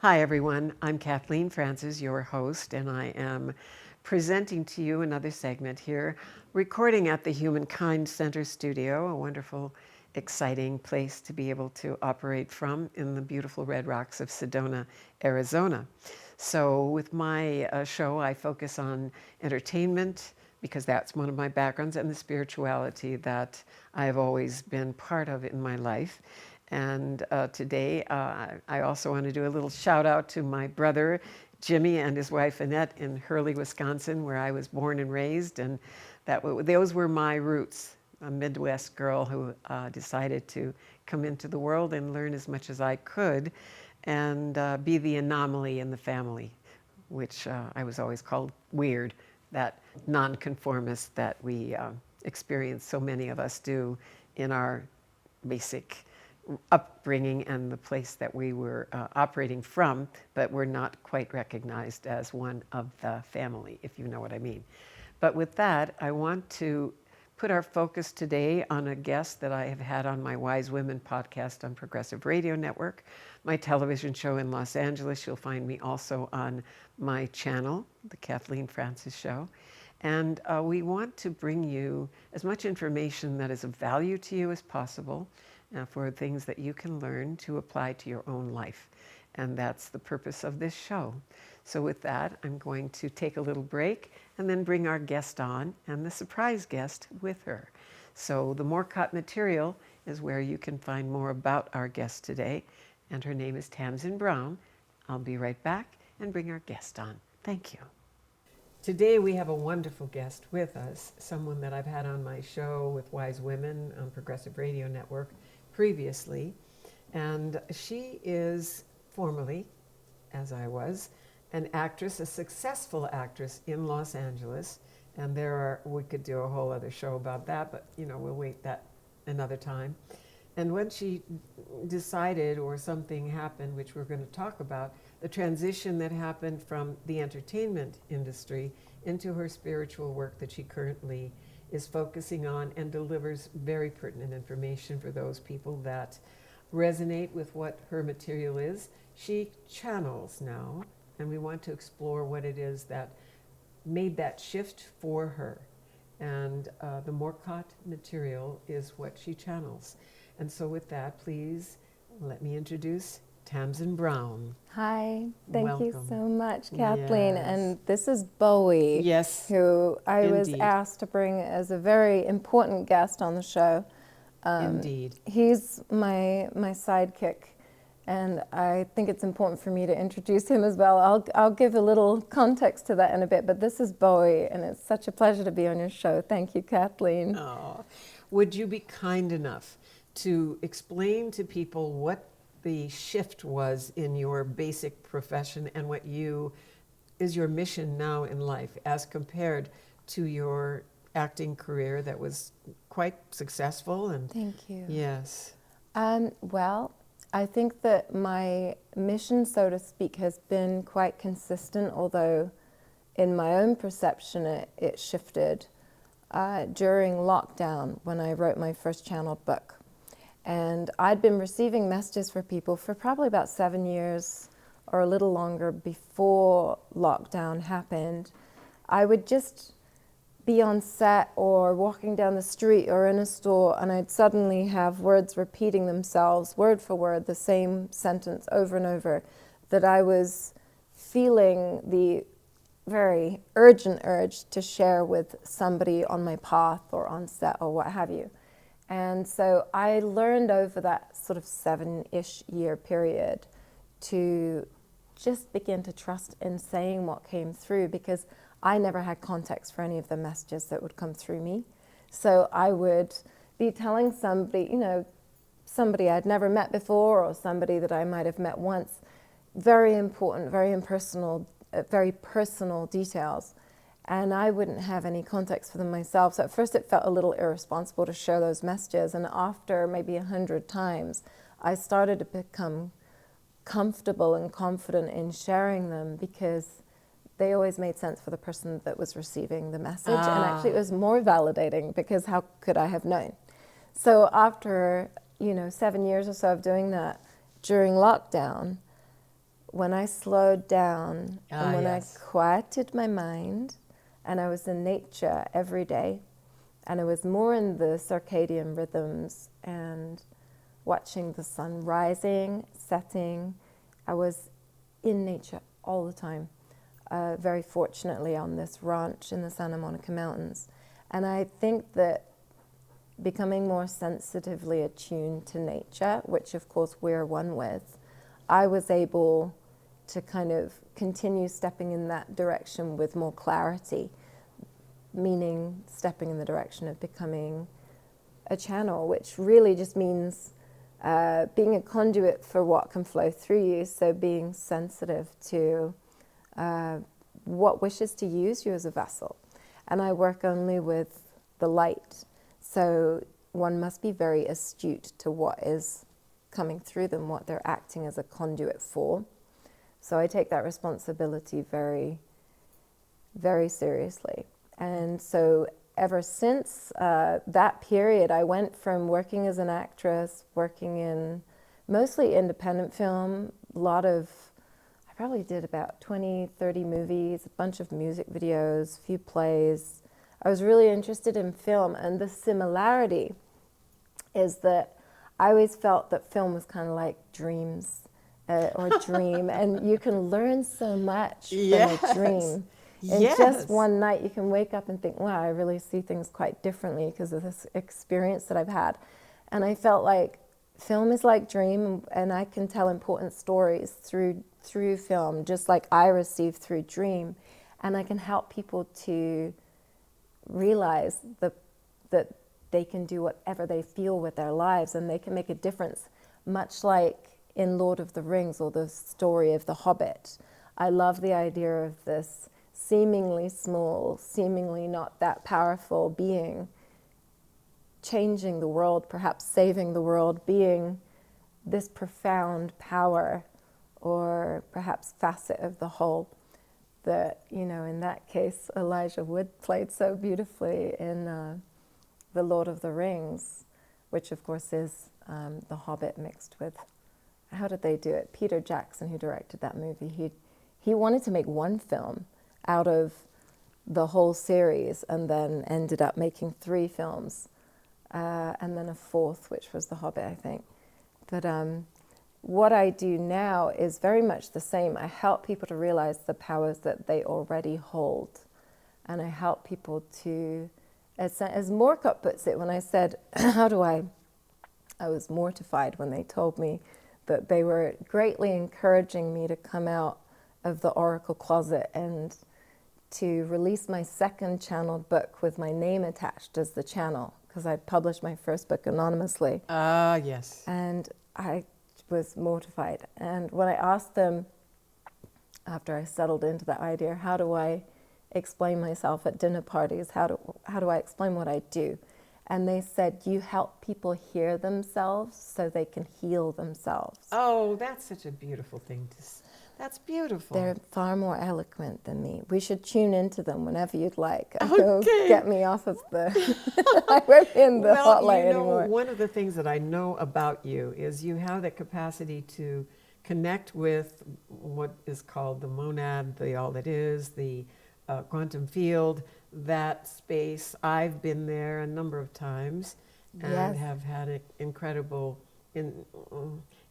Hi, everyone. I'm Kathleen Francis, your host, and I am presenting to you another segment here, recording at the Humankind Center studio, a wonderful, exciting place to be able to operate from in the beautiful red rocks of Sedona, Arizona. So, with my show, I focus on entertainment because that's one of my backgrounds, and the spirituality that I have always been part of in my life. And today, I also want to do a little shout out to my brother, Jimmy, and his wife, Annette, in Hurley, Wisconsin, where I was born and raised. And those were my roots, a Midwest girl who decided to come into the world and learn as much as I could and be the anomaly in the family, which I was always called weird, that nonconformist that we experience, so many of us do in our basic upbringing and the place that we were operating from, but we're not quite recognized as one of the family, if you know what I mean. But with that, I want to put our focus today on a guest that I have had on my Wise Women podcast on Progressive Radio Network, my television show in Los Angeles. You'll find me also on my channel, The Kathleen Francis Show. And we want to bring you as much information that is of value to you as possible, for things that you can learn to apply to your own life. And that's the purpose of this show. So with that, I'm going to take a little break and then bring our guest on and the surprise guest with her. So the Morcott Material is where you can find more about our guest today. And her name is Tamzin Brown. I'll be right back and bring our guest on. Thank you. Today we have a wonderful guest with us, someone that I've had on my show with Wise Women on Progressive Radio Network previously, and she is formerly, as I was, an actress, a successful actress in Los Angeles, and we could do a whole other show about that, but we'll wait that another time. And when she decided, or something happened, which we're going to talk about, the transition that happened from the entertainment industry into her spiritual work that she currently is focusing on and delivers very pertinent information for those people that resonate with what her material is. She channels now, and we want to explore what it is that made that shift for her. And the Morcott Material is what she channels. And so with that, please let me introduce Tamzin Brown. Hi, thank Welcome. you so much, Kathleen. Yes. And this is Bowie, Yes, who I was indeed. asked to bring as a very important guest on the show. Indeed. He's my sidekick, and I think it's important for me to introduce him as well. I'll give a little context to that in a bit, but this is Bowie, and it's such a pleasure to be on your show. Thank you, Kathleen. Oh, would you be kind enough to explain to people what the shift was in your basic profession and what is your mission now in life as compared to your acting career that was quite successful? And Thank you. yes. Well, I think that my mission, so to speak, has been quite consistent, although in my own perception it shifted during lockdown when I wrote my first channeled book. And I'd been receiving messages for people for probably about 7 years or a little longer before lockdown happened. I would just be on set or walking down the street or in a store, and I'd suddenly have words repeating themselves, word for word, the same sentence over and over, that I was feeling the very urgent urge to share with somebody on my path or on set or what have you. And so I learned over that sort of 7-ish year period to just begin to trust in saying what came through, because I never had context for any of the messages that would come through me. So I would be telling somebody, somebody I'd never met before or somebody that I might have met once, very important, very impersonal, very personal details. And I wouldn't have any context for them myself. So at first it felt a little irresponsible to share those messages. And after maybe 100 times, I started to become comfortable and confident in sharing them, because they always made sense for the person that was receiving the message. And actually it was more validating, because how could I have known? So after 7 years or so of doing that during lockdown, when I slowed down and when yes. I quieted my mind and I was in nature every day and I was more in the circadian rhythms and watching the sun rising, setting, I was in nature all the time, very fortunately on this ranch in the Santa Monica Mountains. And I think that becoming more sensitively attuned to nature, which of course we're one with, I was able to kind of continue stepping in that direction with more clarity, meaning stepping in the direction of becoming a channel, which really just means being a conduit for what can flow through you. So being sensitive to what wishes to use you as a vessel. And I work only with the light. So one must be very astute to what is coming through them, what they're acting as a conduit for. So I take that responsibility very, very seriously. And so ever since that period, I went from working as an actress, working in mostly independent film, I probably did about 20, 30 movies, a bunch of music videos, a few plays. I was really interested in film, and the similarity is that I always felt that film was kind of like dreams or dream, and you can learn so much from a dream. In just one night, you can wake up and think, wow, I really see things quite differently because of this experience that I've had. And I felt like film is like dream, and I can tell important stories through film, just like I received through dream. And I can help people to realize that they can do whatever they feel with their lives, and they can make a difference, much like in Lord of the Rings or the story of the Hobbit. I love the idea of this seemingly small, seemingly not that powerful being changing the world, perhaps saving the world, being this profound power or perhaps facet of the whole that, in that case, Elijah Wood played so beautifully in The Lord of the Rings, which of course is The Hobbit mixed with, how did they do it? Peter Jackson, who directed that movie, he wanted to make one film out of the whole series and then ended up making 3 films and then a 4th, which was The Hobbit, I think. But what I do now is very much the same. I help people to realize the powers that they already hold. And I help people to, as Morcott puts it, when I said, I was mortified when they told me that they were greatly encouraging me to come out of the oracle closet and to release my second channeled book with my name attached as the channel, because I'd published my first book anonymously. Yes. And I was mortified. And when I asked them, after I settled into that idea, how do I explain myself at dinner parties? How do I explain what I do? And they said, you help people hear themselves so they can heal themselves. Oh, that's such a beautiful thing to say. That's beautiful. They're far more eloquent than me. We should tune into them whenever you'd like. Okay. Get me off of the... I won't be in the hotline anymore. One of the things that I know about you is you have the capacity to connect with what is called the monad, the all that is, the quantum field, that space. I've been there a number of times and have had an incredible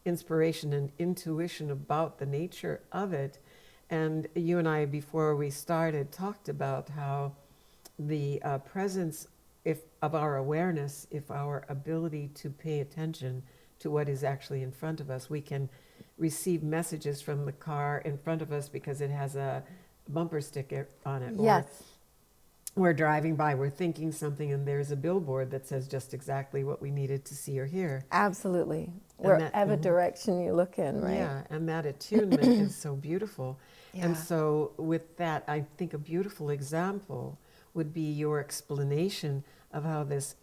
inspiration and intuition about the nature of it. And you and I, before we started, talked about how the presence of our awareness, if our ability to pay attention to what is actually in front of us, we can receive messages from the car in front of us because it has a bumper sticker on it. Yes. Or we're driving by, we're thinking something, and there's a billboard that says just exactly what we needed to see or hear. Absolutely. Wherever direction you look in, right? Yeah, and that attunement is so beautiful. Yeah. And so with that, I think a beautiful example would be your explanation of how this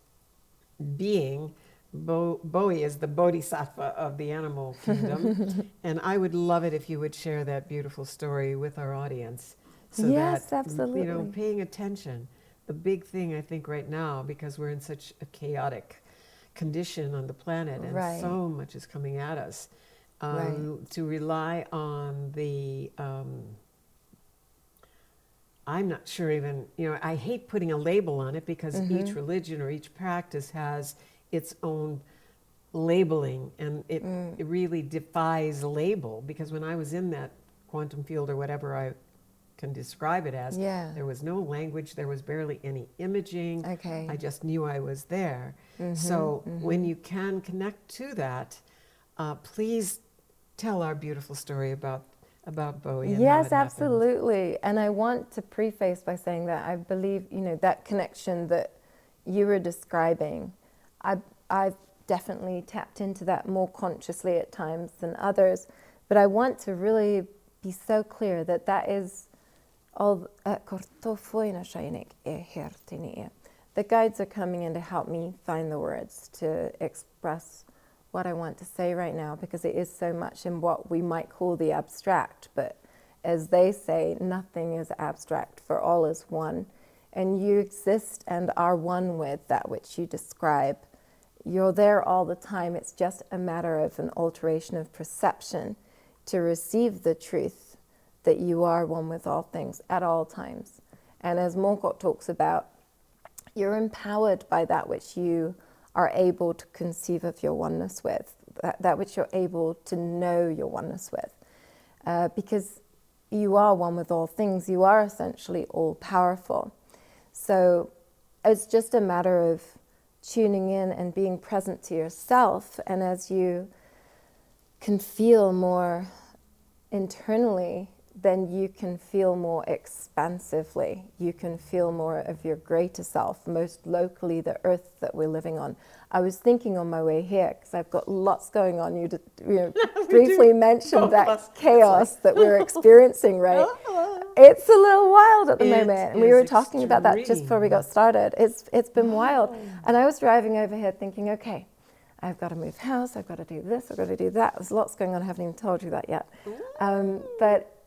being, Bowie is the bodhisattva of the animal kingdom. And I would love it if you would share that beautiful story with our audience. So yes, that, absolutely. Paying attention, the big thing I think right now, because we're in such a chaotic condition on the planet and Right. so much is coming at us, to rely on the, I'm not sure even, I hate putting a label on it because each religion or each practice has its own labeling, and it really defies label, because when I was in that quantum field, or whatever I can describe it as, there was no language, there was barely any imaging. I just knew I was there. So when you can connect to that, please tell our beautiful story about Bowie and how it Yes, happened. absolutely. And I want to preface by saying that I believe, that connection that you were describing, I've definitely tapped into that more consciously at times than others. But I want to really be so clear that that is all. The guides are coming in to help me find the words to express what I want to say right now, because it is so much in what we might call the abstract. But as they say, nothing is abstract, for all is one. And you exist and are one with that which you describe. You're there all the time. It's just a matter of an alteration of perception to receive the truth that you are one with all things at all times. And as Morcott talks about, you're empowered by that which you are able to conceive of your oneness with, that which you're able to know your oneness with. Because you are one with all things, you are essentially all powerful. So it's just a matter of tuning in and being present to yourself. And as you can feel more internally, then you can feel more expansively. You can feel more of your greater self, most locally the earth that we're living on. I was thinking on my way here, because I've got lots going on. You briefly mentioned that chaos that we're experiencing, right? It's a little wild at the moment. And we were talking about that just before we got started. It's been wild. And I was driving over here thinking, okay, I've got to move house, I've got to do this, I've got to do that. There's lots going on, I haven't even told you that yet. But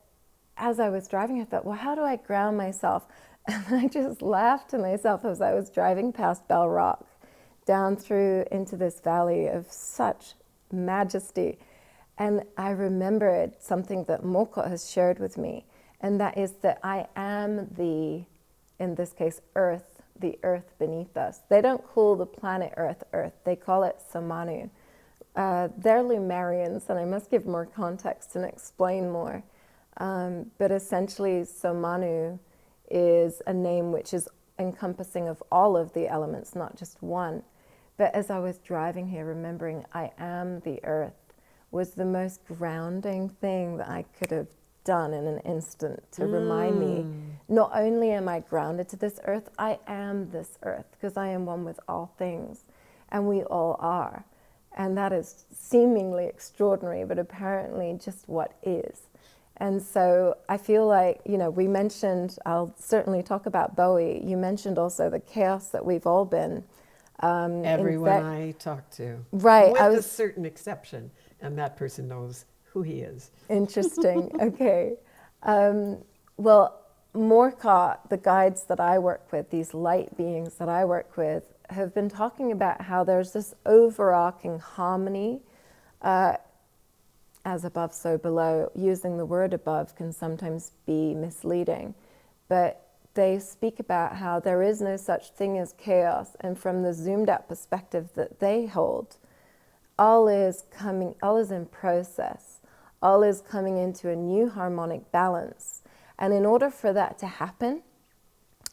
as I was driving, I thought, well, how do I ground myself? And I just laughed to myself as I was driving past Bell Rock, down through into this valley of such majesty. And I remembered something that Morcott has shared with me, and that is that I am in this case, Earth, the earth beneath us. They don't call the planet Earth, Earth. They call it Samanu. They're Lumerians, and I must give more context and explain more. But essentially, Samanu is a name which is encompassing of all of the elements, not just one. But as I was driving here, remembering I am the earth was the most grounding thing that I could have done in an instant to remind me, not only am I grounded to this earth, I am this earth, because I am one with all things, and we all are. And that is seemingly extraordinary, but apparently just what is. And so I feel like, we mentioned, I'll certainly talk about Bowie. You mentioned also the chaos that we've all been. Everyone I talk to. Right. With a certain exception, and that person knows who he is. Interesting. Okay. Well, Morcott, the guides that I work with, these light beings that I work with, have been talking about how there's this overarching harmony, as above, so below. Using the word above can sometimes be misleading, but they speak about how there is no such thing as chaos, and from the zoomed out perspective that they hold, all is in process, all is coming into a new harmonic balance. And in order for that to happen,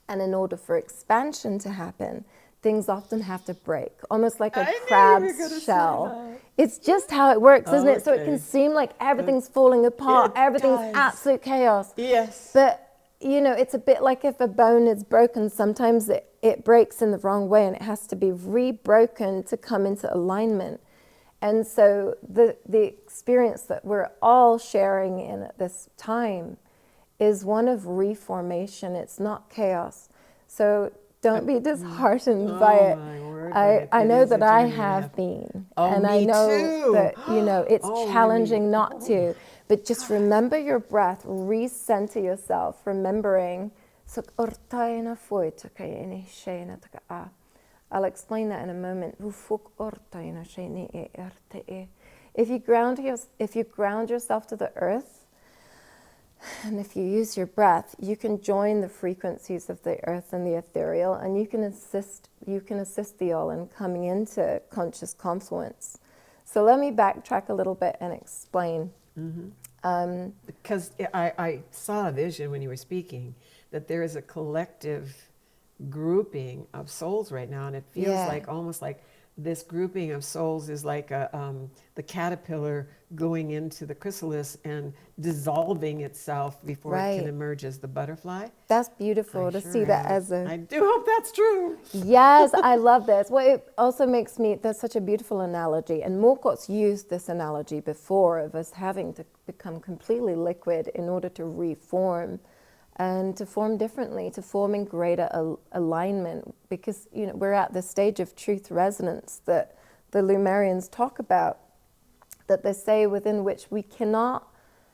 and in order for expansion to happen, things often have to break, almost like a crab's shell. It's just how it works, isn't it? So it can seem like everything's falling apart, everything's absolute chaos. Yes. But, it's a bit like if a bone is broken, sometimes it breaks in the wrong way, and it has to be re-broken to come into alignment. And so the experience that we're all sharing in at this time is one of reformation. It's not chaos. So don't be disheartened by it. I know that I have been. And I know that, it's challenging not to. But just remember your breath, recenter yourself, remembering. I'll explain that in a moment. If you ground yourself to the earth, and if you use your breath, you can join the frequencies of the earth and the ethereal, and you can assist the all in coming into conscious confluence. So let me backtrack a little bit and explain. Because I saw a vision when you were speaking that there is a collective grouping of souls right now, and it feels like almost like this grouping of souls is like the caterpillar going into the chrysalis and dissolving itself before it can emerge as the butterfly. That's beautiful to see that as a... I do hope that's true. Yes, I love this. Well, it also makes me... That's such a beautiful analogy. And Morcott's used this analogy before of us having to become completely liquid in order to reform and to form differently, to form in greater alignment, because we're at the stage of truth resonance that the Lumerians talk about, that they say within which we cannot,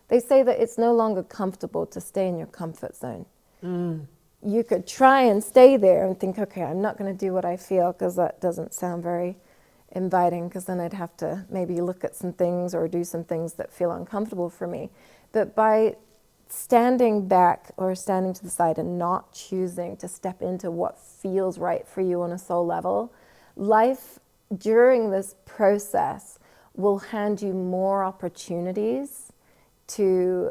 they say that it's no longer comfortable to stay in your comfort zone. You could try and stay there and think, okay, I'm not going to do what I feel, because that doesn't sound very inviting, because then I'd have to maybe look at some things or do some things that feel uncomfortable for me. But by standing back or standing to the side and not choosing to step into what feels right for you on a soul level, life during this process will hand you more opportunities to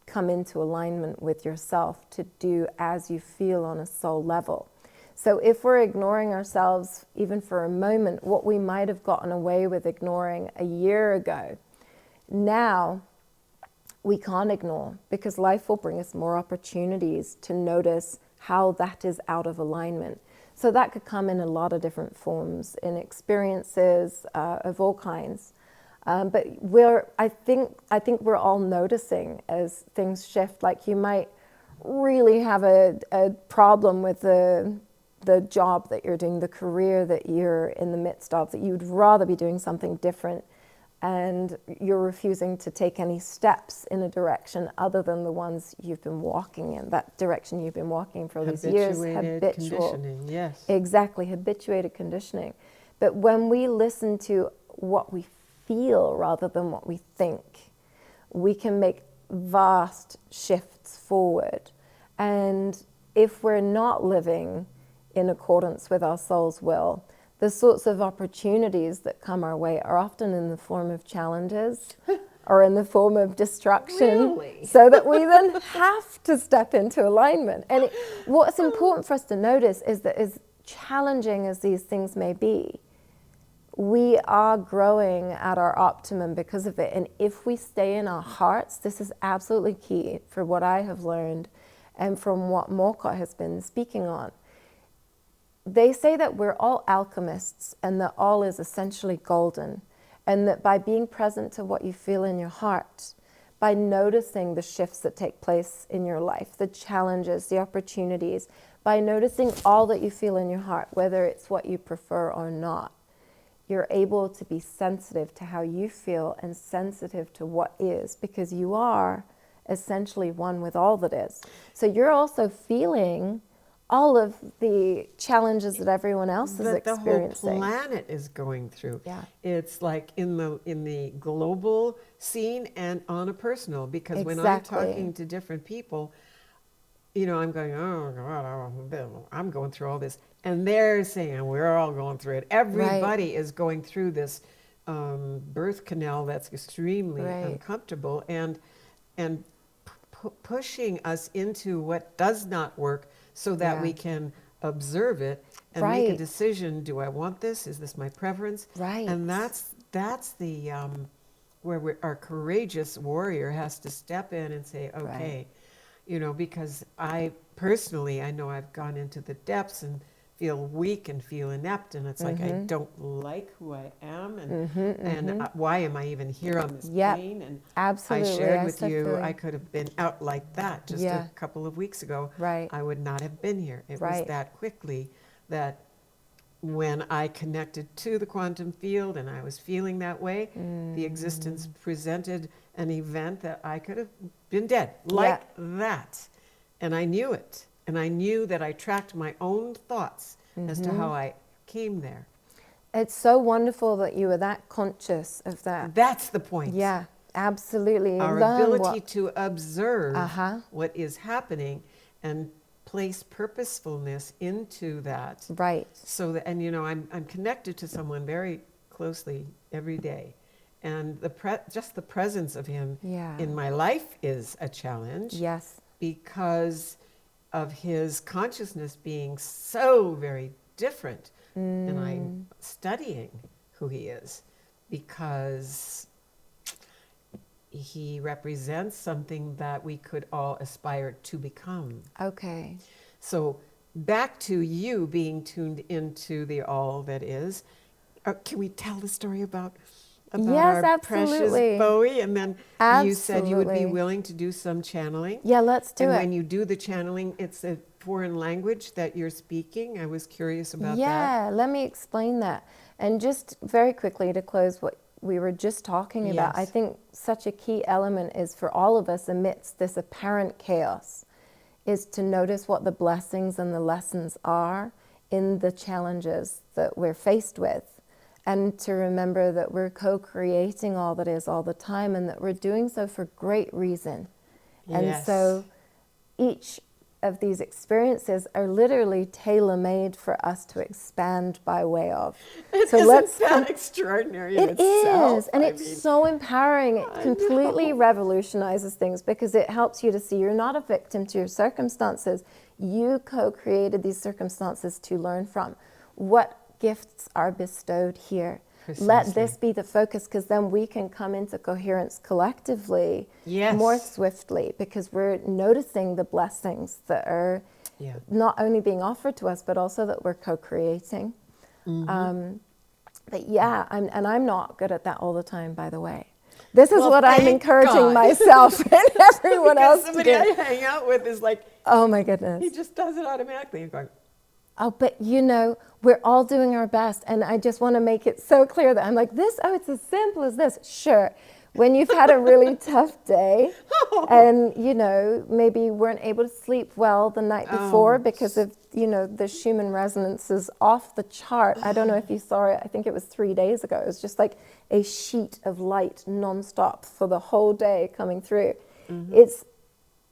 come into alignment with yourself, to do as you feel on a soul level. So if we're ignoring ourselves even for a moment, what we might have gotten away with ignoring a year ago, now we can't ignore, because life will bring us more opportunities to notice how that is out of alignment. So that could come in a lot of different forms, in experiences of all kinds. But I think we're all noticing as things shift. Like you might really have a problem with the job that you're doing, the career that you're in the midst of, that you'd rather be doing something different, and you're refusing to take any steps in a direction other than the ones you've been walking in, that direction you've been walking for all these years. Habituated conditioning, yes. Exactly, habituated conditioning. But when we listen to what we feel rather than what we think, we can make vast shifts forward. And if we're not living in accordance with our soul's will, the sorts of opportunities that come our way are often in the form of challenges or in the form of destruction, so that we then have to step into alignment. And what's important for us to notice is that as challenging as these things may be, we are growing at our optimum because of it. And if we stay in our hearts, this is absolutely key for what I have learned and from what Morcott has been speaking on. They say that we're all alchemists and that all is essentially golden, and that by being present to what you feel in your heart, by noticing the shifts that take place in your life, the challenges, the opportunities, by noticing all that you feel in your heart, whether it's what you prefer or not, you're able to be sensitive to how you feel and sensitive to what is, because you are essentially one with all that is. So you're also feeling all of the challenges that everyone else is experiencing. The whole planet is going through. Yeah. It's like in the global scene and on a personal, because when I'm talking to different people, I'm going, oh God, I'm going through all this. And they're saying, we're all going through it. Everybody is going through this birth canal that's extremely uncomfortable and pushing us into what does not work, so that we can observe it and make a decision. Do I want this? Is this my preference? Right. And that's the where our courageous warrior has to step in and say, okay, because I personally, I know I've gone into the depths and feel weak and feel inept, and it's like I don't like who I am, and why am I even here on this plane? And absolutely. I shared with you, I could have been out like that just a couple of weeks ago. I would not have been here. It was that quickly that when I connected to the quantum field and I was feeling that way, the existence presented an event that I could have been dead like that, and I knew it. And I knew that I tracked my own thoughts as to how I came there. It's so wonderful that you were that conscious of that. That's the point. Yeah, absolutely. Our Learn ability what, to observe Uh-huh. what is happening and place purposefulness into that. right. So that, and I'm connected to someone very closely every day, and just the presence of him Yeah. in my life is a challenge. Yes. Because of his consciousness being so very different, and I'm studying who he is because he represents something that we could all aspire to become. Okay. So back to you being tuned into the all that is. Can we tell the story about Yes, our precious absolutely. Bowie? And then you said you would be Absolutely. willing to do some channeling. Yeah, let's do And it. when you do the channeling, it's a foreign language that you're speaking. I was curious about that. Yeah, let me explain that. And just very quickly to close what we were just talking about, I Yes. think such a key element is for all of us amidst this apparent chaos is to notice what the blessings and the lessons are in the challenges that we're faced with. And to remember that we're co-creating all that is all the time and that we're doing so for great reason. And Yes. so each of these experiences are literally tailor-made for us to expand by way of. So Isn't that extraordinary in It itself? is, and it's so empowering. It completely revolutionizes things because it helps you to see you're not a victim to your circumstances. You co-created these circumstances to learn from. What gifts are bestowed here? Let Precisely. this be the focus, because then we can come into coherence collectively Yes. more swiftly, because we're noticing the blessings that are Yeah. not only being offered to us, but also that we're co-creating. But yeah, I'm not good at that all the time, by the way. This is Well, what I'm thank encouraging God. myself and everyone Because else to somebody I do. hang out with is like, Oh my goodness. he just does it automatically. You're going, Oh, but we're all doing our best. And I just want to make it so clear that I'm like, it's as simple as this. Sure. When you've had a really tough day and, maybe you weren't able to sleep well the night before because of, the Schumann resonance is off the chart. I don't know if you saw it. I think it was 3 days ago. It was just like a sheet of light nonstop for the whole day coming through.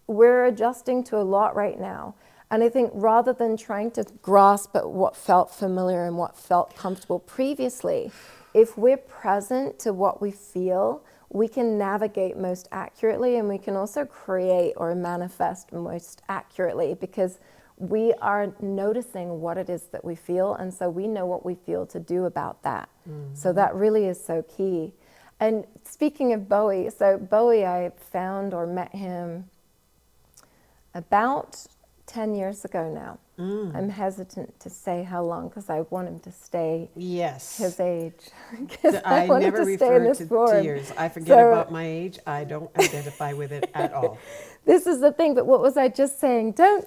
We're adjusting to a lot right now. And I think rather than trying to grasp at what felt familiar and what felt comfortable previously, if we're present to what we feel, we can navigate most accurately, and we can also create or manifest most accurately because we are noticing what it is that we feel, and so we know what we feel to do about that. So that really is so key. And speaking of Bowie, so Bowie, I found or met him about 10 years ago now. I'm hesitant to say how long because I want him to stay yes. his age. I want him never to stay in refer this to form. years. I forget So- about my age. I don't identify with it at all. This is the thing, but what was I just saying? Don't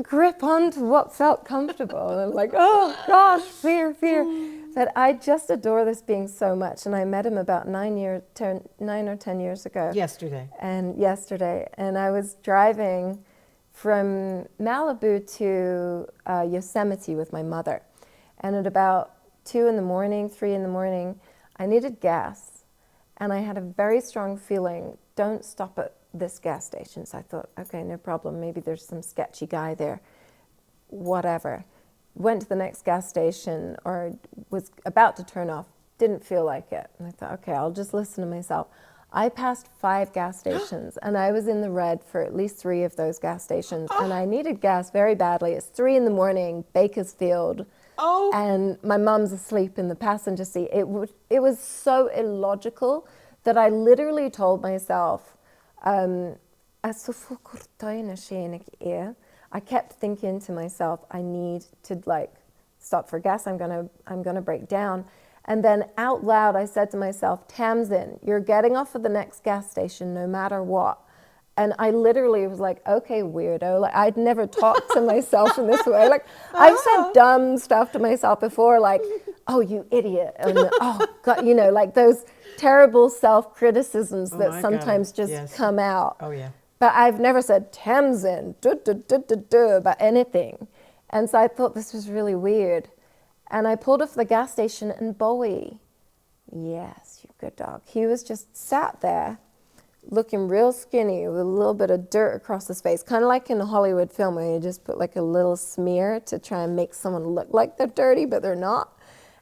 grip onto what felt comfortable. And I'm like, oh gosh, fear. But I just adore this being so much. And I met him about 9 or 10 years ago. Yesterday. And I was driving from Malibu to Yosemite with my mother. And at about 2 in the morning, 3 in the morning, I needed gas. And I had a very strong feeling, don't stop at this gas station. So I thought, okay, no problem. Maybe there's some sketchy guy there. Whatever. Went to the next gas station or was about to turn off. Didn't feel like it. And I thought, okay, I'll just listen to myself. I passed 5 gas stations and I was in the red for at least 3 of those gas stations. And I needed gas very badly. It's 3 in the morning, Bakersfield. Oh. And my mom's asleep in the passenger seat. It was so illogical that I literally told myself, I kept thinking to myself, I need to stop for gas. I'm gonna break down. And then out loud, I said to myself, Tamzin, you're getting off at the next gas station no matter what. And I literally was like, okay, weirdo. Like, I'd never talked to myself in this way. Like, I've said dumb stuff to myself before, like, oh, you idiot. And oh, God, like those terrible self-criticisms that sometimes just come out. Oh, yeah. But I've never said Tamzin, about anything. And so I thought this was really weird. And I pulled off the gas station, and Bowie, yes, you good dog, he was just sat there looking real skinny with a little bit of dirt across his face, kind of like in a Hollywood film where you just put like a little smear to try and make someone look like they're dirty, but they're not.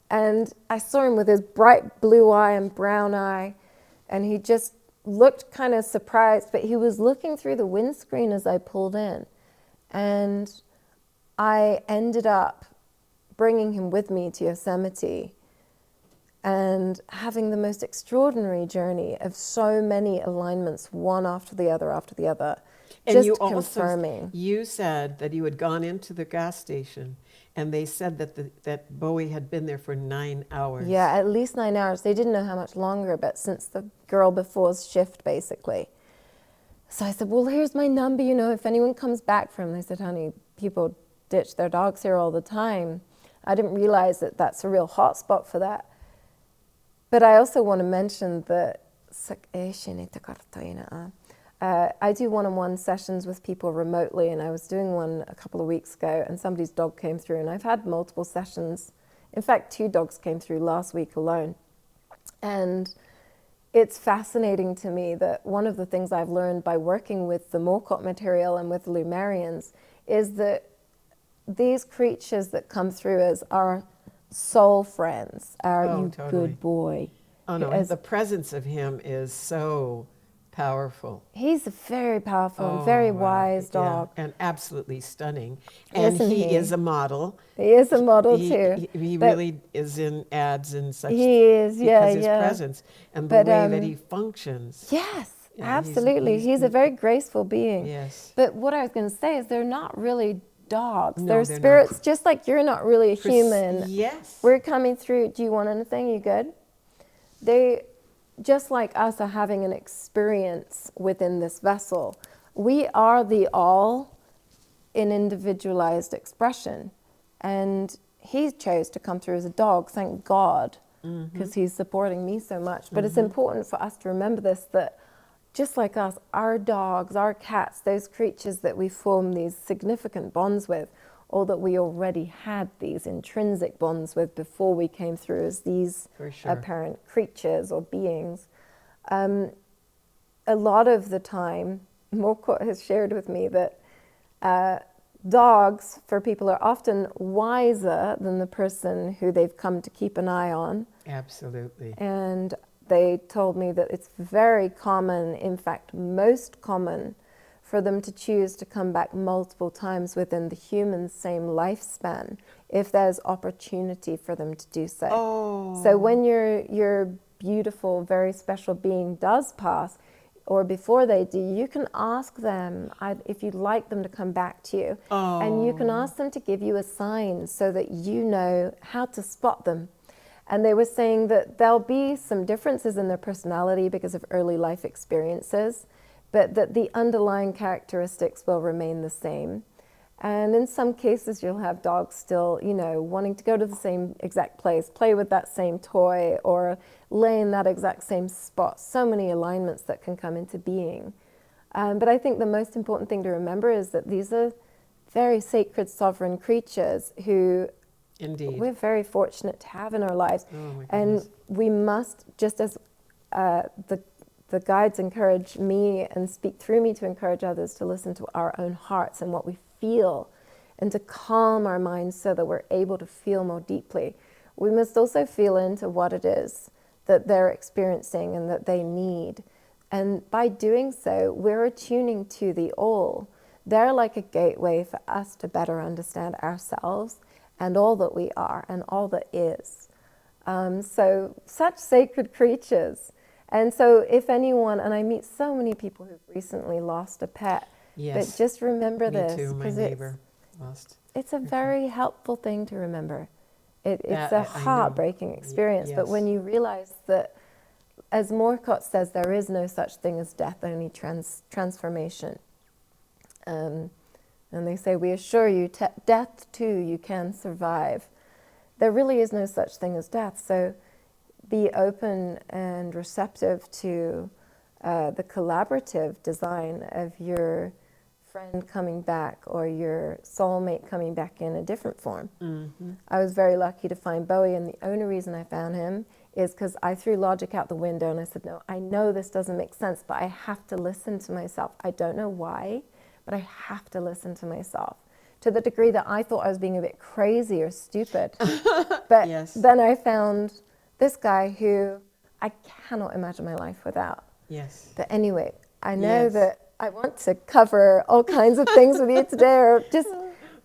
And I saw him with his bright blue eye and brown eye, and he just looked kind of surprised, but he was looking through the windscreen as I pulled in. And I ended up bringing him with me to Yosemite and having the most extraordinary journey of so many alignments, one after the other, And just you confirming. also, you said that you had gone into the gas station and they said that Bowie had been there for 9 hours. Yeah, at least 9 hours. They didn't know how much longer, but since the girl before's shift, basically. So I said, well, here's my number, you know, if anyone comes back from. They said, honey, people ditch their dogs here all the time. I didn't realize that that's a real hot spot for that. But I also want to mention that I do one-on-one sessions with people remotely, and I was doing one a couple of weeks ago, and somebody's dog came through, and I've had multiple sessions. In fact, 2 dogs came through last week alone. And it's fascinating to me that one of the things I've learned by working with the Morcott Material and with Lumerians is that these creatures that come through as our soul friends, our Totally. good boy. Oh no, the presence of him is so powerful. He's a very powerful and very wise dog. Yeah, and absolutely stunning. And Isn't he he? is a model. He is a model too. He But really is in ads and such. he is, yeah, because his yeah. presence and the But, way that he functions. Yes, Yeah, absolutely. He's a very graceful being. Yes. But what I was going to say is they're not really dogs. No, they're they're spirits, not. just like you're not really a human. Yes. We're coming through. Do you want anything? You good? They, just like us, are having an experience within this vessel. We are the all in individualized expression. And he chose to come through as a dog, thank God, because he's supporting me so much. But it's important for us to remember this, that just like us, our dogs, our cats, those creatures that we form these significant bonds with, or that we already had these intrinsic bonds with before we came through as these For sure. apparent creatures or beings. A lot of the time, Morcott has shared with me that dogs, for people, are often wiser than the person who they've come to keep an eye on. Absolutely. And they told me that it's very common, in fact, most common, for them to choose to come back multiple times within the human's same lifespan, if there's opportunity for them to do so. Oh. So when your beautiful, very special being does pass, or before they do, you can ask them if you'd like them to come back to you. Oh. And you can ask them to give you a sign so that you know how to spot them. And they were saying that there'll be some differences in their personality because of early life experiences, but that the underlying characteristics will remain the same. And in some cases, you'll have dogs still, you know, wanting to go to the same exact place, play with that same toy, or lay in that exact same spot. So many alignments that can come into being. But I think the most important thing to remember is that these are very sacred, sovereign creatures who Indeed. we're very fortunate to have in our lives. Oh, my And goodness. we must, just as the guides encourage me and speak through me to encourage others to listen to our own hearts and what we feel, and to calm our minds so that we're able to feel more deeply. We must also feel into what it is that they're experiencing and that they need. And by doing so, we're attuning to the all. They're like a gateway for us to better understand ourselves and all that we are and all that is. So such sacred creatures. And so if anyone, and I meet so many people who've recently lost a pet, Yes. but just remember Me this, too. My because neighbor lost. it's a very helpful thing to remember. It's That a I know. heartbreaking experience, but yes. when you realize that, as Morcott says, there is no such thing as death, only transformation. And they say, we assure you, death too you can survive. There really is no such thing as death. So be open and receptive to the collaborative design of your friend coming back or your soulmate coming back in a different form. Mm-hmm. I was very lucky to find Bowie, and the only reason I found him is because I threw logic out the window and I said, no, I know this doesn't make sense, but I have to listen to myself. I don't know why, but I have to listen to myself, to the degree that I thought I was being a bit crazy or stupid. But Yes. then I found this guy who I cannot imagine my life without. Yes. But anyway, I know Yes. that I want to cover all kinds of things with you today, or just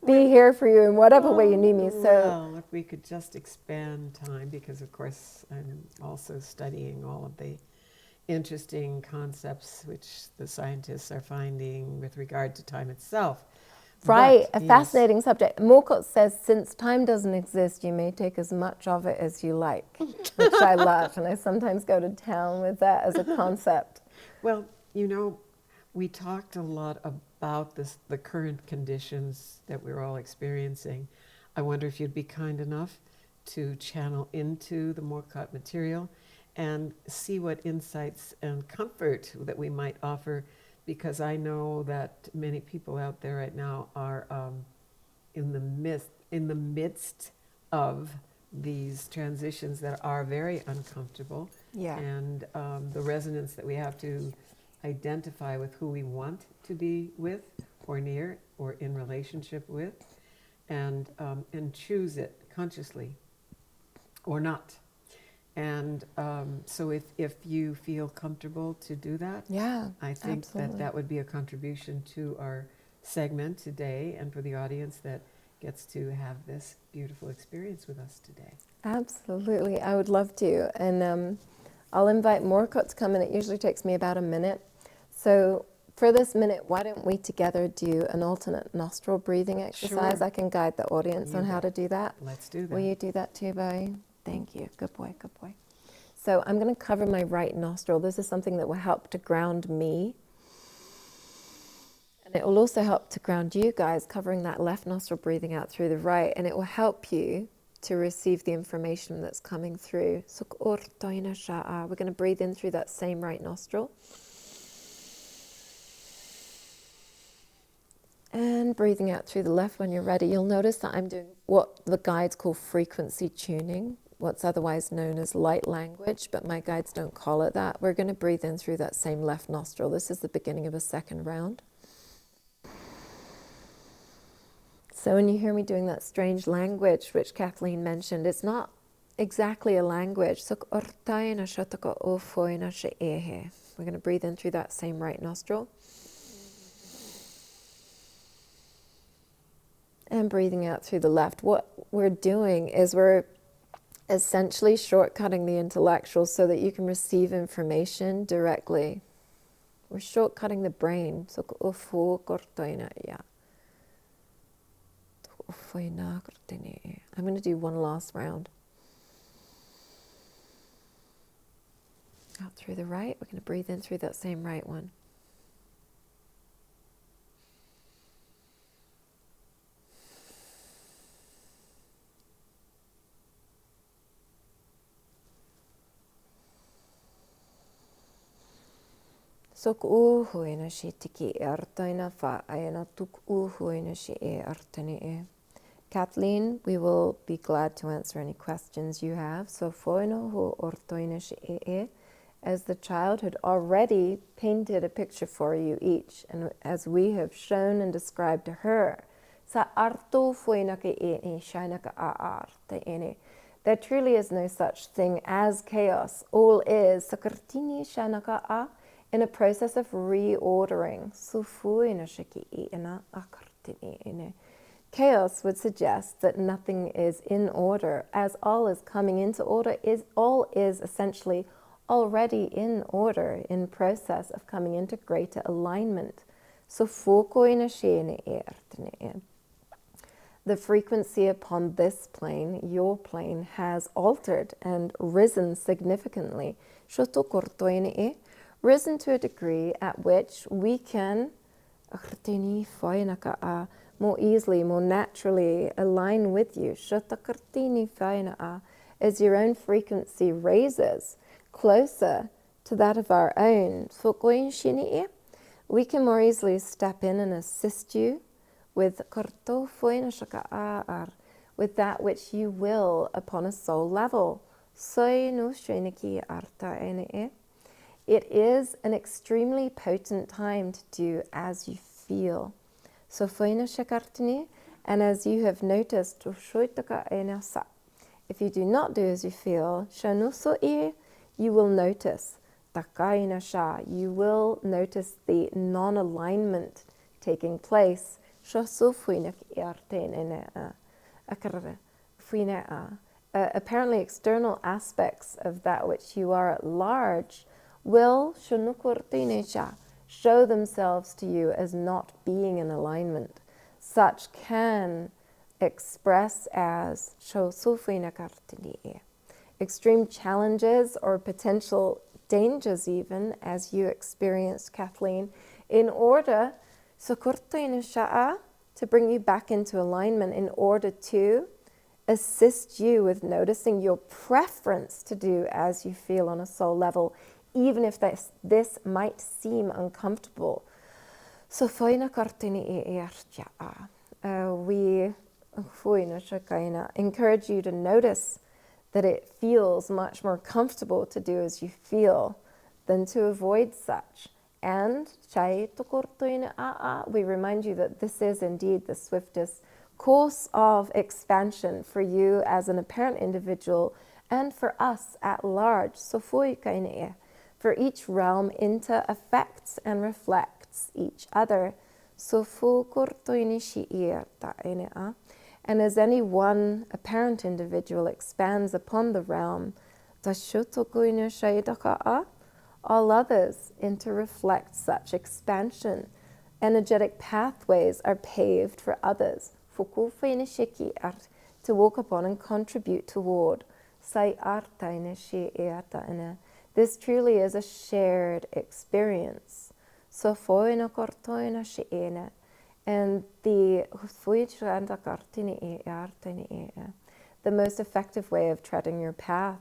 be here for you in whatever way you need me. So, well, if we could just expand time, because of course I'm also studying all of the interesting concepts which the scientists are finding with regard to time itself. right, But, a yes. fascinating subject. Morcott says, since time doesn't exist, you may take as much of it as you like, which I love, and I sometimes go to town with that as a concept. Well, you know, we talked a lot about this, the current conditions that we're all experiencing. I wonder if you'd be kind enough to channel into the Morcott material and see what insights and comfort that we might offer, because I know that many people out there right now are in the midst of these transitions that are very uncomfortable. Yeah. And the resonance that we have to identify with who we want to be with or near or in relationship with, and choose it consciously or not. And so if you feel comfortable to do that, Yeah, I think absolutely. that would be a contribution to our segment today, and for the audience that gets to have this beautiful experience with us today. Absolutely, I would love to. And I'll invite Morcott to come in. It usually takes me about a minute. So for this minute, why don't we together do an alternate nostril breathing exercise? Sure. I can guide the audience You on how to bet. do that. Let's do that. Will you do that too, Bowie? Thank you. Good boy, good boy. So I'm going to cover my right nostril. This is something that will help to ground me. And it will also help to ground you guys, covering that left nostril, breathing out through the right. And it will help you to receive the information that's coming through. We're going to breathe in through that same right nostril. And breathing out through the left when you're ready. You'll notice that I'm doing what the guides call frequency tuning, what's otherwise known as light language, but my guides don't call it that. We're going to breathe in through that same left nostril. This is the beginning of a second round. So when you hear me doing that strange language, which Kathleen mentioned, it's not exactly a language. We're going to breathe in through that same right nostril. And breathing out through the left. What we're doing is we're essentially shortcutting the intellectual so that you can receive information directly. We're shortcutting the brain. I'm going to do one last round. Out through the right. We're going to breathe in through that same right one. Sok uhuina shi tiki artaina fa ayana tuk uhuina shi artani. Kathleen, we will be glad to answer any questions you have. So foino hu ortoina shi as the child had already painted a picture for you each, and as we have shown and described to her, sa arto foina ke e shaina ka arte ene. There truly is no such thing as chaos. All is sakartini shaina ka a. In a process of reordering. Chaos would suggest that nothing is in order, as all is coming into order, all is essentially already in order, in process of coming into greater alignment. The frequency upon this plane, your plane, has altered and risen significantly. Risen to a degree at which we can more easily, more naturally align with you. As your own frequency raises closer to that of our own. we can more easily step in and assist you with with that which you will upon a soul level. It is an extremely potent time to do as you feel. So and as you have noticed, if you do not do as you feel, you will notice. You will notice the non-alignment taking place. Apparently external aspects of that which you are at large will show themselves to you as not being in alignment. Such can express as extreme challenges or potential dangers even, as you experienced, Kathleen, in order to bring you back into alignment, in order to assist you with noticing your preference to do as you feel on a soul level, even if this might seem uncomfortable. So we encourage you to notice that it feels much more comfortable to do as you feel than to avoid such. And we remind you that this is indeed the swiftest course of expansion for you as an apparent individual and for us at large. So for each realm inter-affects and reflects each other. And as any one apparent individual expands upon the realm, all others inter-reflect such expansion. Energetic pathways are paved for others to walk upon and contribute toward. This truly is a shared experience. And the most effective way of treading your path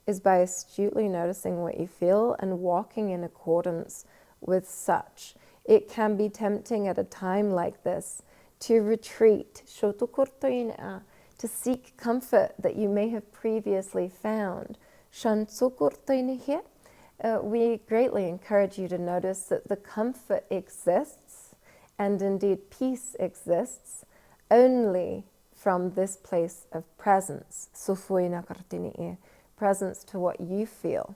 is by astutely noticing what you feel and walking in accordance with such. It can be tempting at a time like this to retreat, to seek comfort that you may have previously found. We greatly encourage you to notice that the comfort exists, and indeed peace exists, only from this place of presence. Presence to what you feel.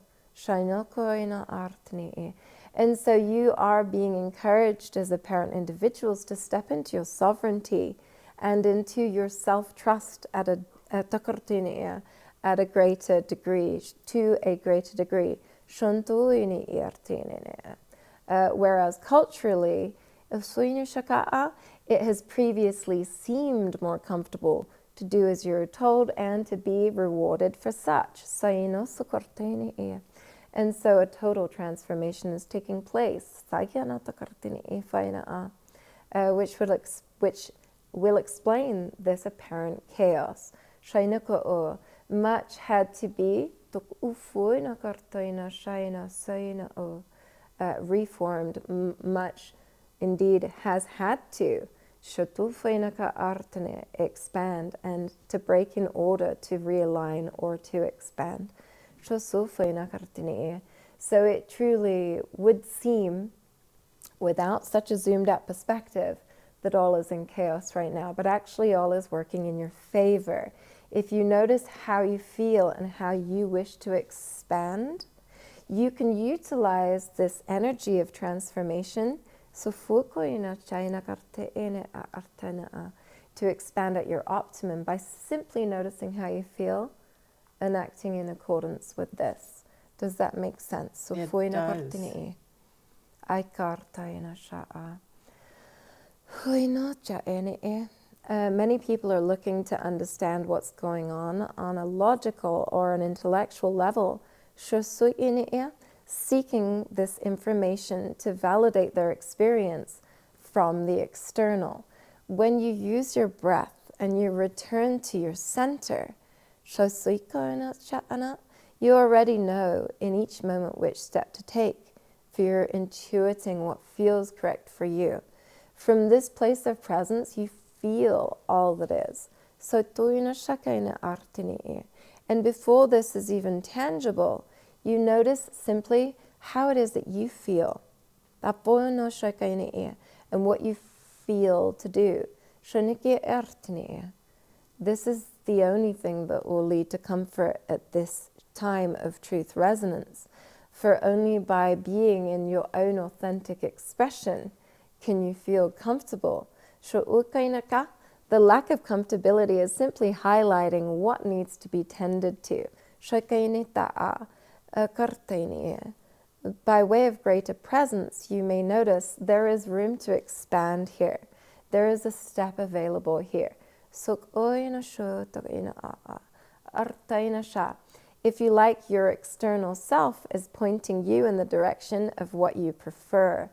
And so you are being encouraged as apparent individuals to step into your sovereignty and into your self-trust at a greater degree, to a greater degree. Whereas culturally, it has previously seemed more comfortable to do as you're told and to be rewarded for such. And so a total transformation is taking place, which will explain this apparent chaos. Much had to be reformed, much indeed has had to expand and to break in order to realign or to expand. So it truly would seem, without such a zoomed out perspective, that all is in chaos right now, but actually all is working in your favor. If you notice how you feel and how you wish to expand, you can utilize this energy of transformation to expand at your optimum by simply noticing how you feel and acting in accordance with this. Does that make sense? It does. Many people are looking to understand what's going on a logical or an intellectual level, seeking this information to validate their experience from the external. When you use your breath and you return to your center, you already know in each moment which step to take. for your intuiting what feels correct for you. From this place of presence, you feel all that is. So tuina shakaina artini. And before this is even tangible, you notice simply how it is that you feel. And what you feel to do. This is the only thing that will lead to comfort at this time of truth resonance. For only by being in your own authentic expression can you feel comfortable. The lack of comfortability is simply highlighting what needs to be tended to. By way of greater presence, you may notice there is room to expand here. There is a step available here. If you like, your external self is pointing you in the direction of what you prefer.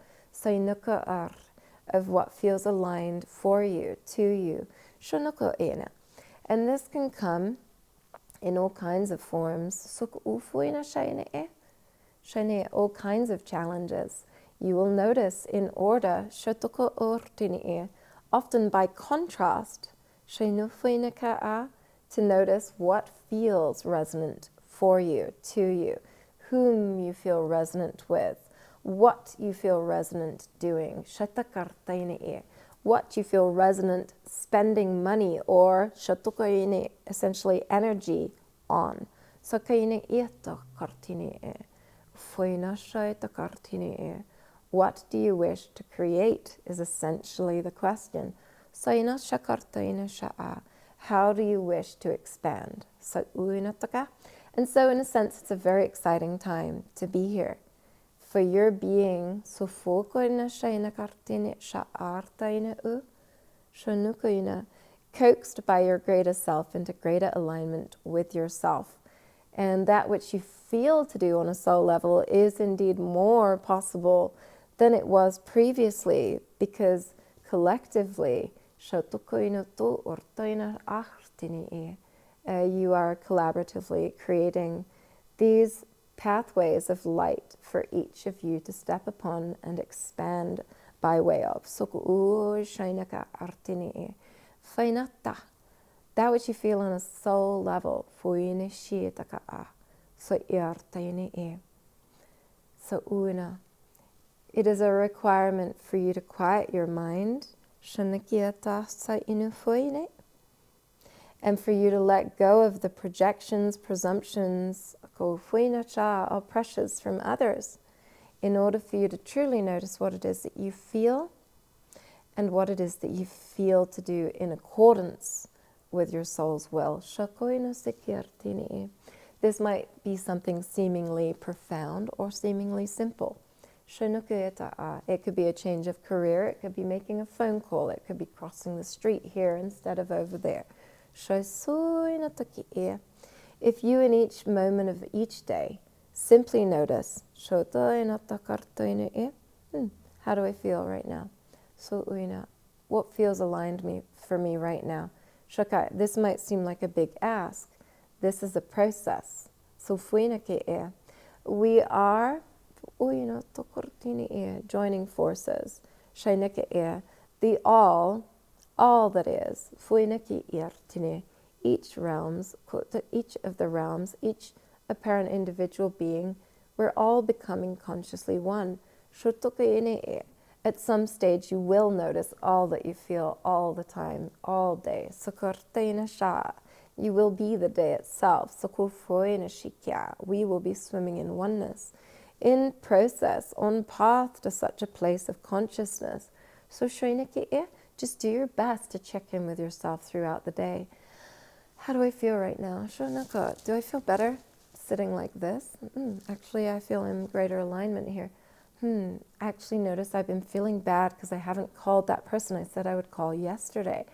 Of what feels aligned for you, to you. And this can come in all kinds of forms. All kinds of challenges. You will notice in order, often by contrast, to notice what feels resonant for you, to you, whom you feel resonant with, what you feel resonant doing, what you feel resonant spending money or essentially energy on. What do you wish to create is essentially the question. How do you wish to expand? And so in a sense, it's a very exciting time to be here. For your being, coaxed by your greater self into greater alignment with yourself. And that which you feel to do on a soul level is indeed more possible than it was previously, because collectively, you are collaboratively creating these pathways of light for each of you to step upon and expand by way of. That which you feel on a soul level. It is a requirement for you to quiet your mind and for you to let go of the projections, presumptions, or pressures from others, in order for you to truly notice what it is that you feel and what it is that you feel to do in accordance with your soul's will. This might be something seemingly profound or seemingly simple. It could be a change of career, it could be making a phone call, it could be crossing the street here instead of over there. If you in each moment of each day simply notice, how do I feel right now? What feels aligned for me right now? This might seem like a big ask. This is a process. We are joining forces. The all that is. Each of the realms, each apparent individual being, we're all becoming consciously one. At some stage you will notice all that you feel all the time, all day. You will be the day itself. We will be swimming in oneness, in process, on path to such a place of consciousness. So just do your best to check in with yourself throughout the day. How do I feel right now? Do I feel better sitting like this? Actually, I feel in greater alignment here. Actually notice I've been feeling bad because I haven't called that person I said I would call yesterday.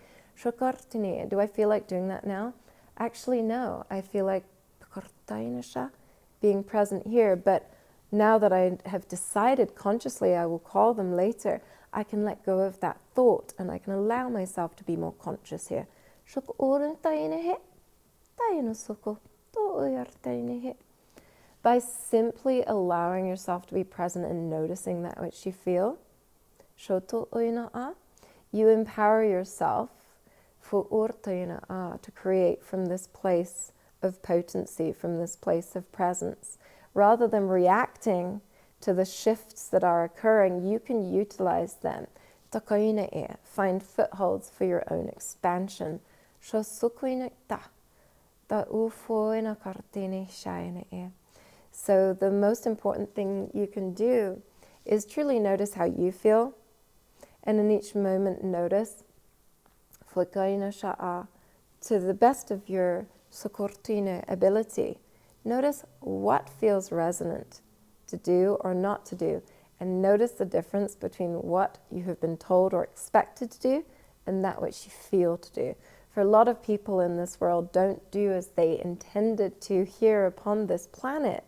Do I feel like doing that now? Actually, no. I feel like being present here, but now that I have decided consciously I will call them later, I can let go of that thought and I can allow myself to be more conscious here. by simply allowing yourself to be present and noticing that which you feel. Shoto oina, you empower yourself to create from this place of potency, from this place of presence. Rather than reacting to the shifts that are occurring, you can utilize them. Find footholds for your own expansion. So the most important thing you can do is truly notice how you feel, and in each moment notice to the best of your ability. Notice what feels resonant to do or not to do, and notice the difference between what you have been told or expected to do and that which you feel to do. For a lot of people in this world don't do as they intended to here upon this planet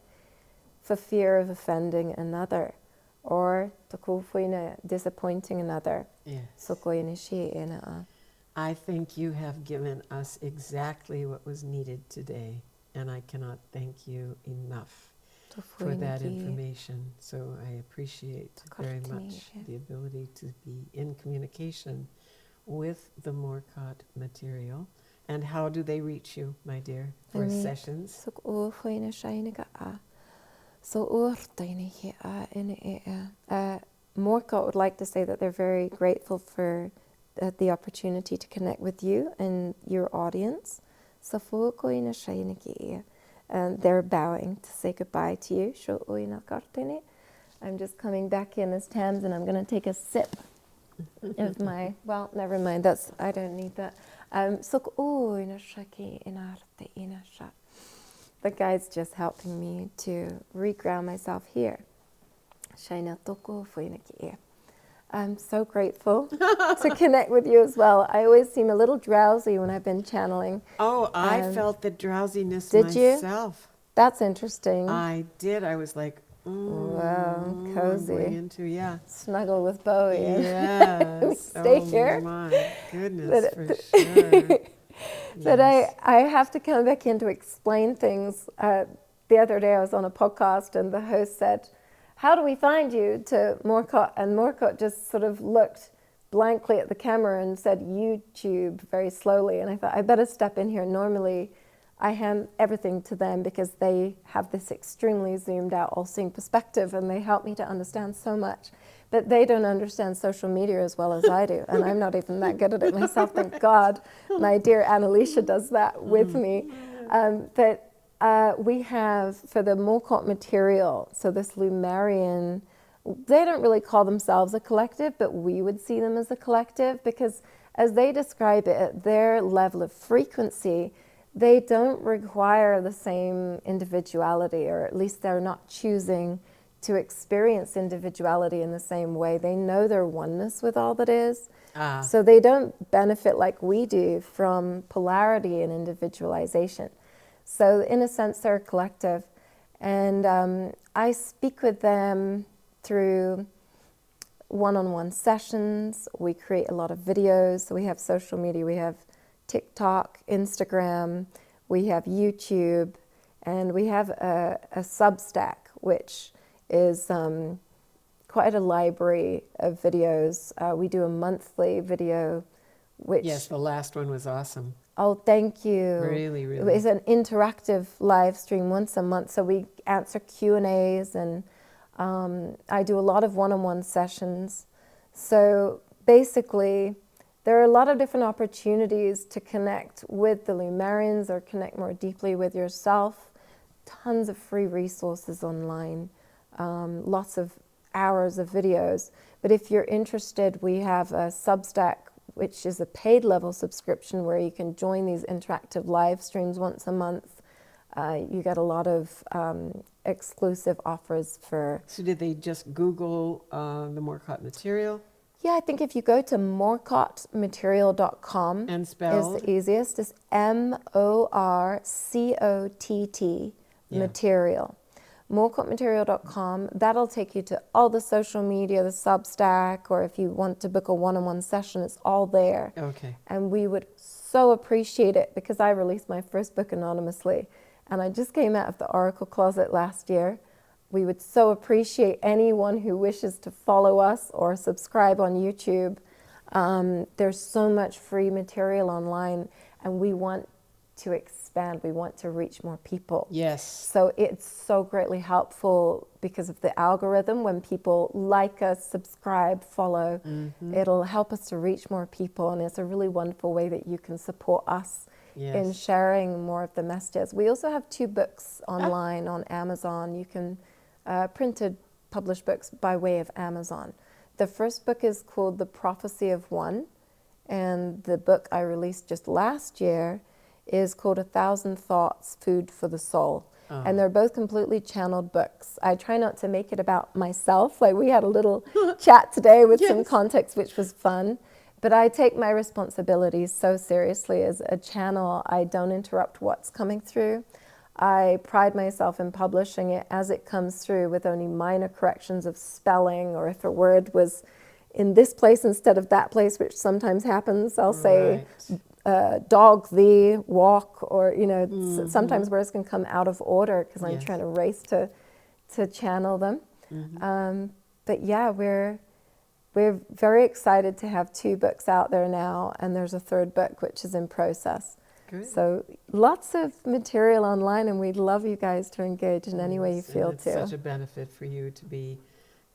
for fear of offending another or disappointing another. Yes. I think you have given us exactly what was needed today, and I cannot thank you enough for that information. So I appreciate very much the ability to be in communication with the Morcott Material. And how do they reach you, my dear, for sessions? Morcott would like to say that they're very grateful for the opportunity to connect with you and your audience. And they're bowing to say goodbye to you. I'm just coming back in as Tamzin, and I'm going to take a sip of my, well, never mind, I don't need that. The guide's just helping me to reground myself here. I'm so grateful to connect with you as well. I always seem a little drowsy when I've been channeling. Oh, I felt the drowsiness did myself. You? That's interesting. I did. I was like, wow, cozy. Into, snuggle with Bowie. Yes. Stay here. Oh my goodness, for sure. But I have to come back in to explain things. The other day I was on a podcast and the host said, "How do we find you?" to Morcott, and Morcott just sort of looked blankly at the camera and said YouTube very slowly, and I thought I better step in here. Normally I hand everything to them because they have this extremely zoomed out all-seeing perspective and they help me to understand so much, but they don't understand social media as well as I do, and I'm not even that good at it myself. Thank God my dear Annalisa does that with me. But we have, for the Morcott Material, so this Lumerian, they don't really call themselves a collective, but we would see them as a collective because as they describe it, at their level of frequency, they don't require the same individuality, or at least they're not choosing to experience individuality in the same way. They know their oneness with all that is. So they don't benefit like we do from polarity and individualization. So in a sense, they're a collective. And I speak with them through one-on-one sessions. We create a lot of videos. So we have social media. We have TikTok, Instagram, we have YouTube, and we have a Substack, which is quite a library of videos. We do a monthly video, which... Yes, the last one was awesome. Oh, thank you. Really, really. It's an interactive live stream once a month, so we answer Q&As, and I do a lot of one-on-one sessions. So basically, there are a lot of different opportunities to connect with the Lumerians or connect more deeply with yourself. Tons of free resources online, lots of hours of videos. But if you're interested, we have a Substack, which is a paid level subscription where you can join these interactive live streams once a month. You get a lot of exclusive offers for... So did they just Google the Morcott Material? Yeah, I think if you go to morcottmaterial.com, and spelled? is the easiest. It's MORCOTT material. Morcottmaterial.com. That'll take you to all the social media, the Substack, or if you want to book a one-on-one session, it's all there. Okay. And we would so appreciate it because I released my first book anonymously. And I just came out of the Oracle Closet last year. We would so appreciate anyone who wishes to follow us or subscribe on YouTube. There's so much free material online, and we want to expand. We want to reach more people. Yes. So it's so greatly helpful because of the algorithm. When people like us, subscribe, follow, it'll help us to reach more people. And it's a really wonderful way that you can support us in sharing more of the messages. We also have 2 books online on Amazon. You can printed, published books by way of Amazon. The first book is called The Prophecy of One, and the book I released just last year is called 1,000 Thoughts, Food for the Soul. And they're both completely channeled books. I try not to make it about myself. Like, we had a little chat today with some context, which was fun. But I take my responsibilities so seriously as a channel. I don't interrupt what's coming through. I pride myself in publishing it as it comes through with only minor corrections of spelling, or if a word was in this place instead of that place, which sometimes happens, I'll say dog, thee, walk, or, you know, sometimes words can come out of order because I'm trying to race to channel them. But yeah, we're very excited to have 2 books out there now, and there's a 3rd book which is in process. Good. So lots of material online, and we'd love you guys to engage in any way you feel it's to. Such a benefit for you to be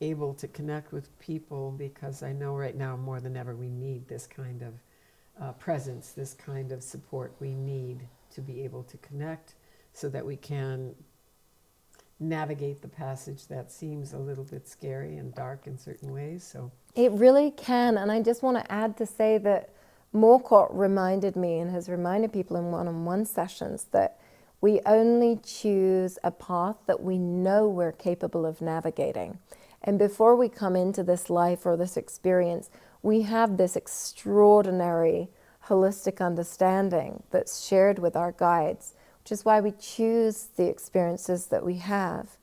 able to connect with people, because I know right now more than ever we need this kind of presence, this kind of support. We need to be able to connect so that we can navigate the passage that seems a little bit scary and dark in certain ways. So it really can, and I just want to add to say that Morcott reminded me, and has reminded people in one-on-one sessions, that we only choose a path that we know we're capable of navigating. And before we come into this life or this experience, we have this extraordinary holistic understanding that's shared with our guides, which is why we choose the experiences that we have.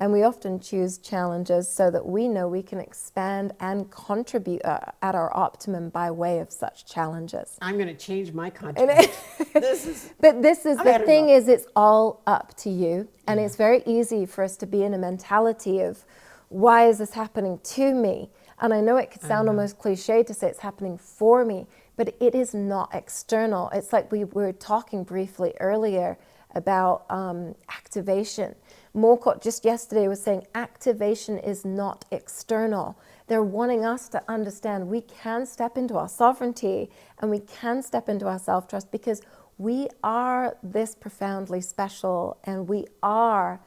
And we often choose challenges so that we know we can expand and contribute at our optimum by way of such challenges. I'm going to change my contribution. But this is the thing, is it's all up to you. And it's very easy for us to be in a mentality of, why is this happening to me? And I know it could sound almost cliche to say it's happening for me, but it is not external. It's like we were talking briefly earlier about activation. Morcott just yesterday was saying activation is not external. They're wanting us to understand we can step into our sovereignty and we can step into our self-trust, because we are this profoundly special, and we are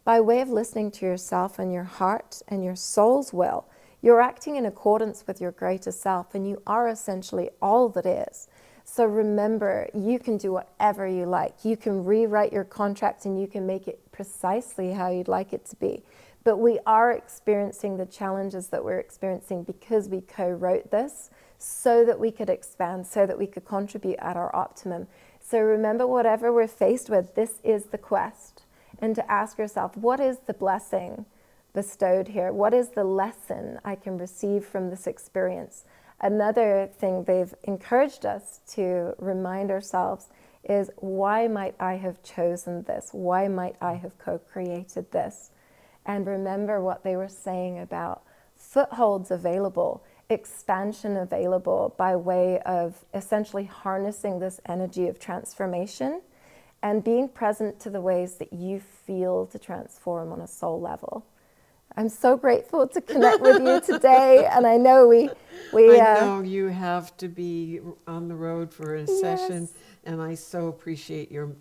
by way of listening to yourself and your heart and your soul's will. You're acting in accordance with your greater self, and you are essentially all that is. So remember, you can do whatever you like. You can rewrite your contract and you can make it precisely how you'd like it to be. But we are experiencing the challenges that we're experiencing because we co-wrote this so that we could expand, so that we could contribute at our optimum. So remember, whatever we're faced with, this is the quest. And to ask yourself, what is the blessing bestowed here? What is the lesson I can receive from this experience? Another thing they've encouraged us to remind ourselves is, why might I have chosen this? Why might I have co-created this? And remember what they were saying about footholds available, expansion available by way of essentially harnessing this energy of transformation and being present to the ways that you feel to transform on a soul level. I'm so grateful to connect with you today, and I know I know you have to be on the road for a session, and I so appreciate your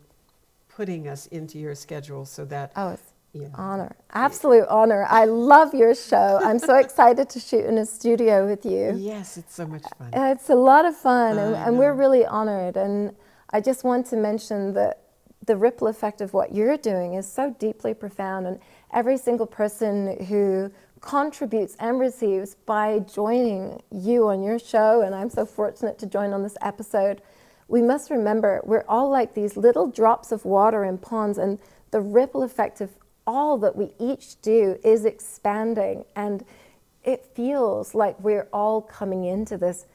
putting us into your schedule so that... Oh, it's honor, absolute honor. I love your show. I'm so excited to shoot in a studio with you. Yes, it's so much fun. It's a lot of fun, and we're really honored. And I just want to mention that the ripple effect of what you're doing is so deeply profound, and every single person who contributes and receives by joining you on your show, and I'm so fortunate to join on this episode, we must remember we're all like these little drops of water in ponds, and the ripple effect of all that we each do is expanding, and it feels like we're all coming into this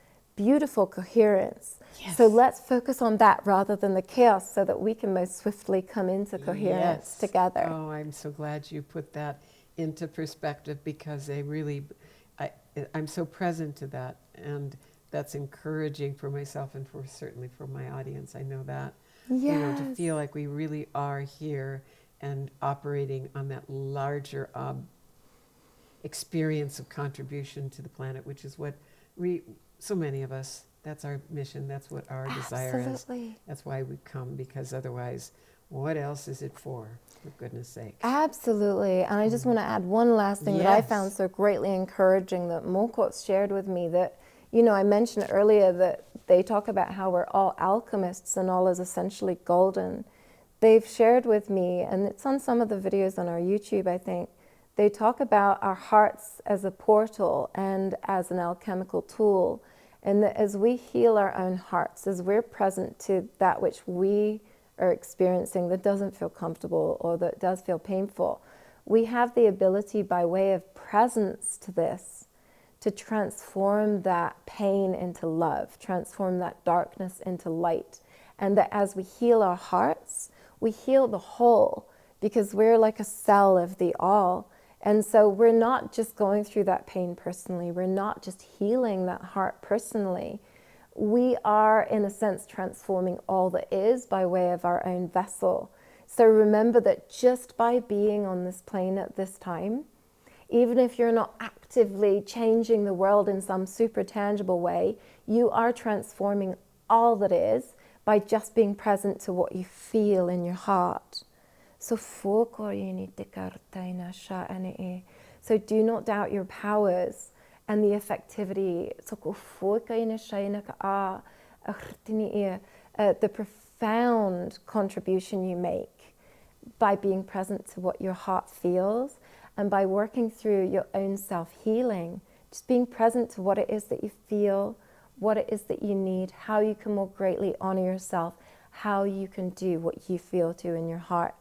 beautiful coherence. Yes. So let's focus on that rather than the chaos so that we can most swiftly come into coherence Yes. together. Oh, I'm so glad you put that into perspective, because I'm so present to that, and that's encouraging for myself and certainly for my audience. I know that, to feel like we really are here and operating on that larger experience of contribution to the planet, which is what so many of us, that's our mission, that's what our desire is. Absolutely. That's why we come, because otherwise, what else is it for goodness sake? Absolutely. And I just want to add one last thing that I Yes. found so greatly encouraging that Morcott shared with me, that, I mentioned earlier that they talk about how we're all alchemists and all is essentially golden. They've shared with me, and it's on some of the videos on our YouTube, I think, they talk about our hearts as a portal and as an alchemical tool. And that as we heal our own hearts, as we're present to that which we are experiencing that doesn't feel comfortable or that does feel painful, we have the ability, by way of presence to this, to transform that pain into love, transform that darkness into light. And that as we heal our hearts, we heal the whole, because we're like a cell of the all. And so we're not just going through that pain personally. We're not just healing that heart personally. We are, in a sense, transforming all that is by way of our own vessel. So remember that just by being on this plane at this time, even if you're not actively changing the world in some super tangible way, you are transforming all that is by just being present to what you feel in your heart. So do not doubt your powers and the effectivity, the profound contribution you make by being present to what your heart feels, and by working through your own self-healing, just being present to what it is that you feel, what it is that you need, how you can more greatly honor yourself, how you can do what you feel to in your heart.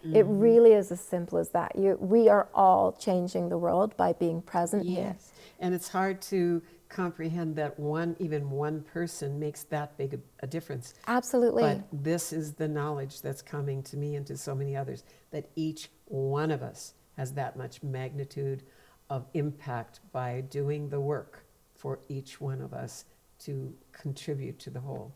Mm-hmm. It really is as simple as that. We are all changing the world by being present here. Yes, and it's hard to comprehend that even one person makes that big a difference. Absolutely. But this is the knowledge that's coming to me and to so many others, that each one of us has that much magnitude of impact by doing the work for each one of us to contribute to the whole.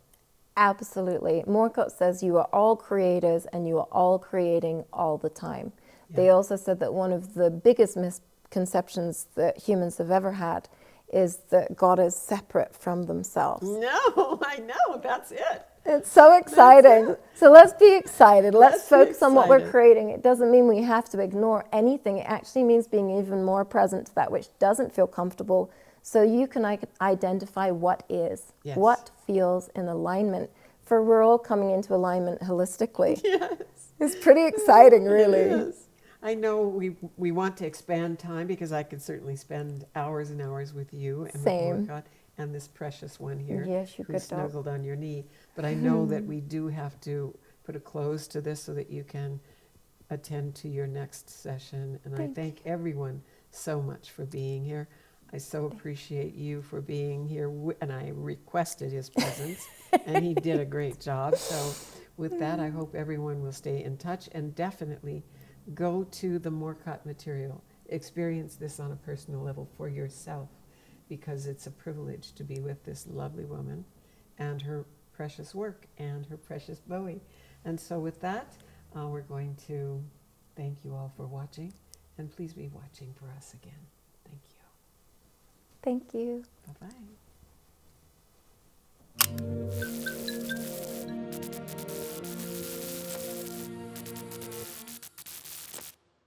Absolutely. Morcott says you are all creators and you are all creating all the time. Yeah. They also said that one of the biggest misconceptions that humans have ever had is that God is separate from themselves. No, I know, that's it. It's so exciting. So let's be excited. Let's focus on what we're creating. It doesn't mean we have to ignore anything. It actually means being even more present to that which doesn't feel comfortable, so you can identify what is, yes, what feels in alignment. For we're all coming into alignment holistically. Yes. It's pretty exciting, really. It is. I know we want to expand time, because I could certainly spend hours and hours with you and with Morcott and this precious one here, yes, you who's snuggled on your knee. But I know that we do have to put a close to this so that you can attend to your next session. And I thank everyone so much for being here. I so appreciate you for being here, and I requested his presence, and he did a great job. So with that, I hope everyone will stay in touch, and definitely go to the Morcott Material. Experience this on a personal level for yourself, because it's a privilege to be with this lovely woman and her precious work and her precious Bowie. And so with that, we're going to thank you all for watching, and please be watching for us again. Thank you. Thank you. Bye-bye.